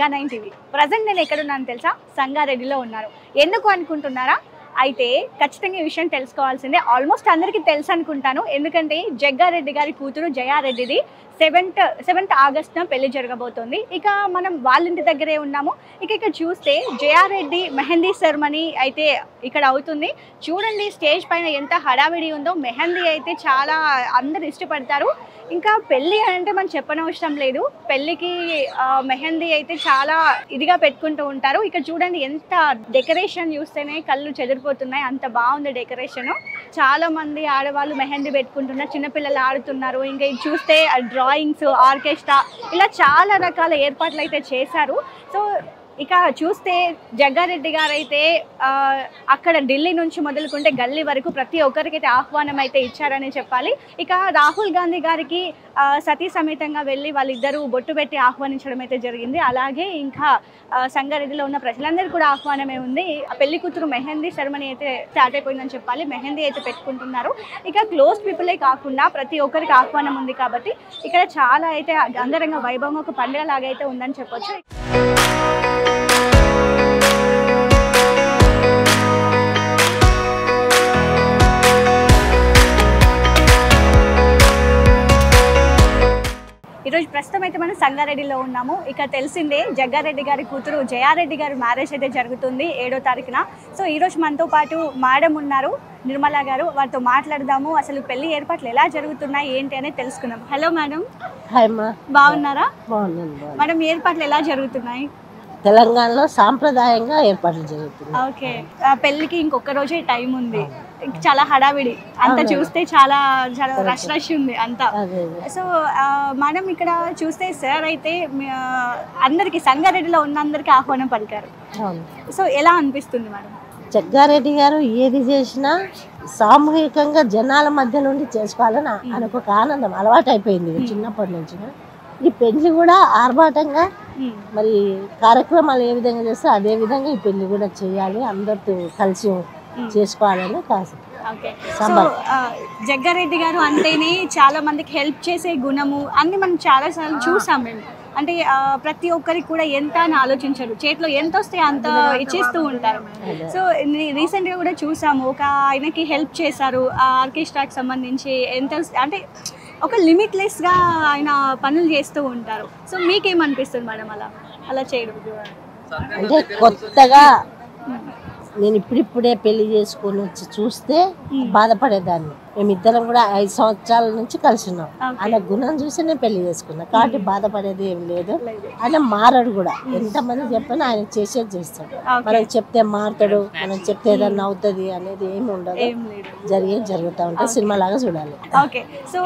మెగా9 TV. Present నేను ఎక్కడున్నాను తెలుసా? సంగారెడ్డిలో ఉన్నాను. ఎందుకు అనుకుంటున్నారా? అయితే ఖచ్చితంగా ఈ విషయం తెలుసుకోవాల్సిందే. ఆల్మోస్ట్ అందరికీ తెలుసు అనుకుంటాను. ఎందుకంటే జగ్గారెడ్డి గారి కూతురు జయారెడ్డిది 7th ఆగస్టున పెళ్లి జరగబోతోంది. ఇక మనం వాళ్ళ ఇంటి దగ్గరే ఉన్నాము. ఇక్కడ చూస్తే జయారెడ్డి మెహందీ సెరమనీ అయితే ఇక్కడ అవుతుంది. చూడండి స్టేజ్ పైన ఎంత హడావిడి ఉందో. మెహందీ అయితే చాలా అందరు ఇష్టపడతారు. ఇంకా పెళ్ళి అంటే మనం చెప్పనవసరం లేదు. పెళ్ళికి మెహందీ అయితే చాలా ఇదిగా పెట్టుకుంటూ ఉంటారు. ఇక్కడ చూడండి ఎంత డెకరేషన్ చూస్తేనే కళ్ళు చెదిరిపోతున్నాయి. అంత బాగుంది డెకరేషన్. చాలా మంది ఆడవాళ్ళు మెహందీ పెట్టుకుంటున్నారు, చిన్నపిల్లలు ఆడుతున్నారు. ఇంకా ఇది చూస్తే డ్రాయింగ్స్, ఆర్కెస్ట్రా ఇలా చాలా రకాల ఏర్పాట్లు అయితే చేశారు. సో ఇక చూస్తే జగ్గారెడ్డి గారు అయితే అక్కడ ఢిల్లీ నుంచి మొదలుకుంటే గల్లీ వరకు ప్రతి ఒక్కరికైతే ఆహ్వానం అయితే ఇచ్చారని చెప్పాలి. ఇక రాహుల్ గాంధీ గారికి సతీ సమేతంగా వెళ్ళి వాళ్ళిద్దరూ బొట్టు పెట్టి ఆహ్వానించడం అయితే జరిగింది. అలాగే ఇంకా సంగారెడ్డిలో ఉన్న ప్రజలందరికీ కూడా ఆహ్వానమే ఉంది. పెళ్లి కూతురు మెహందీ సెరమనీ అయితే స్టార్ట్ అయిపోయిందని చెప్పాలి. మెహందీ అయితే పెట్టుకుంటున్నారు. ఇక క్లోజ్ పీపులే కాకుండా ప్రతి ఒక్కరికి ఆహ్వానం ఉంది కాబట్టి ఇక్కడ చాలా అయితే అంగరంగ వైభవంగా ఒక పండుగ లాగా అయితే ఉందని చెప్పొచ్చు. ఈరోజు ప్రస్తుతం అయితే మనం సంగారెడ్డిలో ఉన్నాము. ఇక తెలిసిందే జగ్గారెడ్డి గారి కూతురు జయారెడ్డి గారి మ్యారేజ్ అయితే జరుగుతుంది 7వ తారీఖున. సో ఈరోజు మనతో పాటు మేడం ఉన్నారు, నిర్మలా గారు. వారితో మాట్లాడదాము. అసలు పెళ్లి ఏర్పాట్లు ఎలా జరుగుతున్నాయి ఏంటి అనేది తెలుసుకుందాం. Hello madam. హాయ్ మా. బాగున్నారా? బాగున్నాను మేడం, ఏర్పాట్లు ఎలా జరుగుతున్నాయి? తెలంగాణలో సాంప్రదాయంగా ఏర్పాట్లు జరుగుతుంది. ఓకే. పెళ్లికి ఇంకొక రోజే టైం ఉంది. చాలా హడావిడి అంతా చూస్తే చాలా చాలా రష్ ఉంది అంతా. సో మనం ఇక్కడ చూస్తే సార్ అయితే అందరికి సంగారెడ్డిలో ఉన్న అందరికి ఆహ్వానం పలికారు. సో ఎలా అనిపిస్తుంది మేడం? జగ్గారెడ్డి గారు ఏది చేసినా సామూహికంగా జనాల మధ్య నుండి చేసుకోవాలని ఆయనకు ఒక ఆనందం అలవాటు అయిపోయింది చిన్నప్పటి నుంచి. ఈ పెళ్లి కూడా ఆర్భాటంగా మరి కార్యక్రమాలు ఏ విధంగా చేస్తే అదే విధంగా ఈ పెళ్లి కూడా చేయాలి, అందరితో కలిసి చేసుకోవాలని కాదు. జగ్గారెడ్డి గారు అంటేనే చాలా మందికి హెల్ప్ చేసే గుణము అన్ని మనం చాలా సార్లు చూసాం మేము. అంటే ప్రతి ఒక్కరికి కూడా ఎంత అని ఆలోచించరు, చేతిలో ఎంత వస్తే అంత ఇచ్చేస్తూ ఉంటారు. సో రీసెంట్గా కూడా చూసాము, ఒక ఆయనకి హెల్ప్ చేశారు ఆర్కెస్ట్రాకి సంబంధించి. ఎంత అంటే ఒక లిమిట్లెస్గా ఆయన పనులు చేస్తూ ఉంటారు. సో మీకేమనిపిస్తుంది మేడం అలా చేయడం? అంటే కొత్తగా నేను ఇప్పుడిప్పుడే పెళ్లి చేసుకొని వచ్చి చూస్తే బాధపడేదాన్ని. మేమిద్దరం కూడా 5 సంవత్సరాల నుంచి కలిసి ఉన్నాం. ఆయన గుణం చూసి నేను పెళ్లి చేసుకున్నా కాబట్టి బాధపడేది ఏం లేదు. ఆయన మారడు కూడా. ఎంతమంది చెప్పినా ఆయన చేసేది చేస్తాడు. మనం చెప్తే మారుతాడు, మనం చెప్తే ఏదన్నా అవుతుంది అనేది ఏమి ఉండదు. జరిగేది జరుగుతూ ఉంటుంది. సినిమా లాగా చూడాలి. ఓకే. సో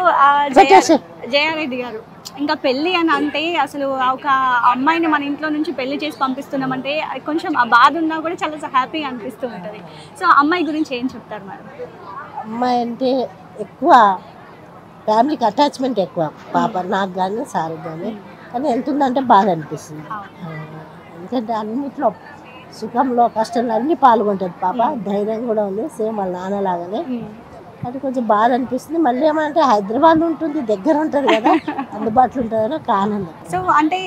జయారెడ్డి గారు ఇంకా పెళ్ళి అని అంటే అసలు ఒక అమ్మాయిని మన ఇంట్లో నుంచి పెళ్లి చేసి పంపిస్తున్నామంటే కొంచెం ఆ బాధ ఉన్నా కూడా చాలా హ్యాపీగా అనిపిస్తూ ఉంటుంది. సో అమ్మాయి గురించి ఏం చెప్తారు మేడం? అమ్మాయి అంటే ఎక్కువ ఫ్యామిలీకి అటాచ్మెంట్ ఎక్కువ. పాప నాకు కానీ సార్కి కానీ. కానీ ఎంత ఉందంటే బాధ అనిపిస్తుంది. ఎందుకంటే అన్నిట్లో సుఖంలో కష్టంలో అన్నీ పాల్గొంటుంది పాప. ధైర్యం కూడా ఉంది, సేమ్ వాళ్ళ నాన్నలాగానే. అది కొంచెం బాధ అనిపిస్తుంది. మళ్ళీ ఏమంటే హైదరాబాద్ ఉంటుంది, దగ్గర ఉంటుంది కదా, అందుబాటులో ఉంటుంది అని ఒక ఆనందం. సో అంటే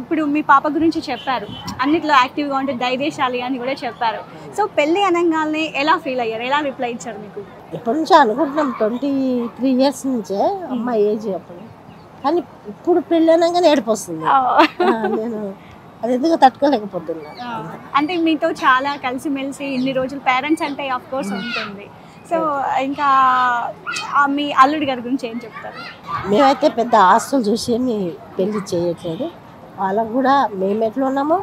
ఇప్పుడు మీ పాప గురించి చెప్పారు, అన్నిట్లో యాక్టివ్గా ఉంటే ధైర్యశాలి అని కూడా చెప్పారు. సో పెళ్ళి అనగానే ఎలా ఫీల్ అయ్యారు, ఎలా రిప్లై ఇచ్చారు మీకు? ఎప్పటి నుంచో అనుకుంటున్నాం, 23 years నుంచే అమ్మాయి ఏజ్ అప్పుడు. కానీ ఇప్పుడు పెళ్ళి అనగానే ఏడుపు వస్తుంది. నేను అది ఎందుకు తట్టుకోలేకపోతున్నా. అంటే మీతో చాలా కలిసిమెలిసి ఇన్ని రోజులు పేరెంట్స్ అంటే ఆఫ్ కోర్స్ ఉంటుంది. సో ఇంకా మీ అల్లుడి గారి గురించి ఏం చెప్తారు? మేమైతే పెద్ద ఆస్తులు చూసి ఏమి పెళ్లి చేయట్లేదు. వాళ్ళకు కూడా మేము ఎట్లా ఉన్నామో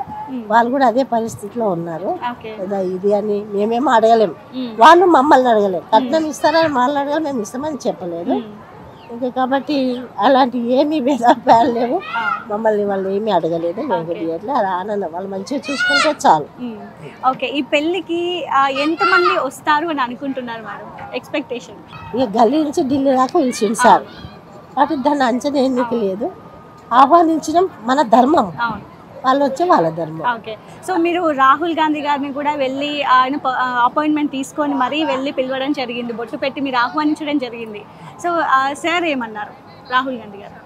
వాళ్ళు కూడా అదే పరిస్థితిలో ఉన్నారు. ఇది అని మేమేమో అడగలేము, వాళ్ళు మమ్మల్ని అడగలేము. కట్నం ఇస్తారని వాళ్ళని అడగలేము, మేము ఇస్తామని చెప్పలేదు. ఇంకా కాబట్టి అలాంటి ఏమీ భేదాలు లేవు. మమ్మల్ని వాళ్ళు ఏమీ అడగలేదు, మేము కూడా ఇట్లా ఆనందం. వాళ్ళు మంచిగా చూసుకుంటే చాలు. ఓకే. ఈ పెళ్ళికి ఎంతమంది వస్తారు అని అనుకుంటున్నారు మేడం? ఎక్స్పెక్టేషన్? ఇక గల్లీ నుంచి ఢిల్లీ దాకా పిలిచింది సార్, కాబట్టి దాన్ని అంచనా ఎందుకు లేదు. ఆహ్వానించడం మన ధర్మం, వాళ్ళు వచ్చే వాళ్ళ ధర్మం. ఓకే. సో మీరు రాహుల్ గాంధీ గారిని కూడా వెళ్ళి ఆయన అపాయింట్మెంట్ తీసుకొని మరీ వెళ్ళి పిలవడం జరిగింది, బొట్టు పెట్టి మీరు ఆహ్వానించడం జరిగింది. సో సార్ ఏమన్నారు రాహుల్ గాంధీ గారు?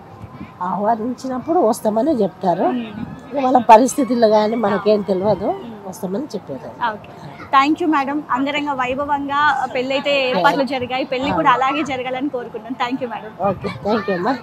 ఆహ్వానించినప్పుడు వస్తామని చెప్తారు. వాళ్ళ పరిస్థితుల్లో కానీ మనకేం తెలియదు, వస్తామని చెప్పారు. Okay, thank you madam. అంగరంగ వైభవంగా పెళ్ళి అయితే ఏర్పాట్లు జరిగాయి, పెళ్లి కూడా అలాగే జరగాలని కోరుకుంటున్నాను. Thank you madam. Okay, thank you అమ్మా.